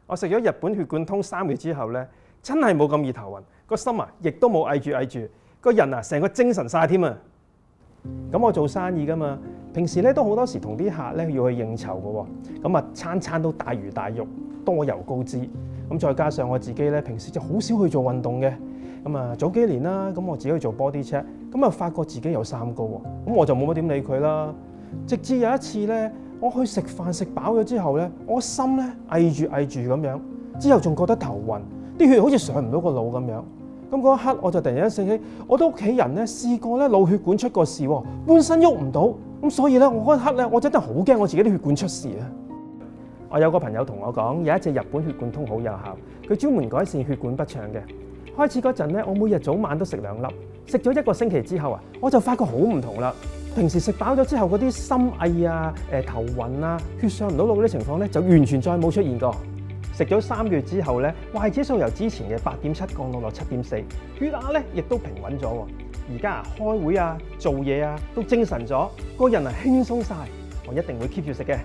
我食咗日本血管通3個月之後咧，真係冇咁易頭暈，個心啊亦都冇翳住，個人啊成個精神晒添啊！咁我做生意噶嘛，平時咧都好多時同啲客咧要去應酬嘅喎，咁啊餐餐都大魚大肉、多油高脂，咁再加上我自己咧平時就好少去做運動嘅，咁啊早幾年啦，咁我自己去做 body check，咁啊發覺自己有三高喎，咁我就冇乜點理佢啦。直至有一次咧，我去食飯食飽咗之後咧，我心咧翳住咁樣，之後仲覺得頭暈，啲血好似上唔到個腦咁樣。咁嗰一刻我就突然間醒起，我啲屋企人咧試過咧腦血管出過事喎，半身喐唔到，咁所以咧我嗰一刻咧我真係好驚我自己啲血管出事啊！我有個朋友同我講，有一隻日本血管通好有效，佢專門改善血管不暢嘅。開始嗰陣咧，我每日早晚都食2粒，食咗1個星期之後啊，我就發覺好唔同啦。平時食飽咗之後嗰啲心翳啊、頭暈啊、血上唔到腦嗰啲情況咧，就完全再冇出現過。食咗3個月之後咧，壞指數由之前嘅8.7降到落7.4，血壓咧亦都平穩咗喎。而家開會啊、做嘢啊都精神咗，個人啊輕鬆晒。我一定會 keep 住食嘅。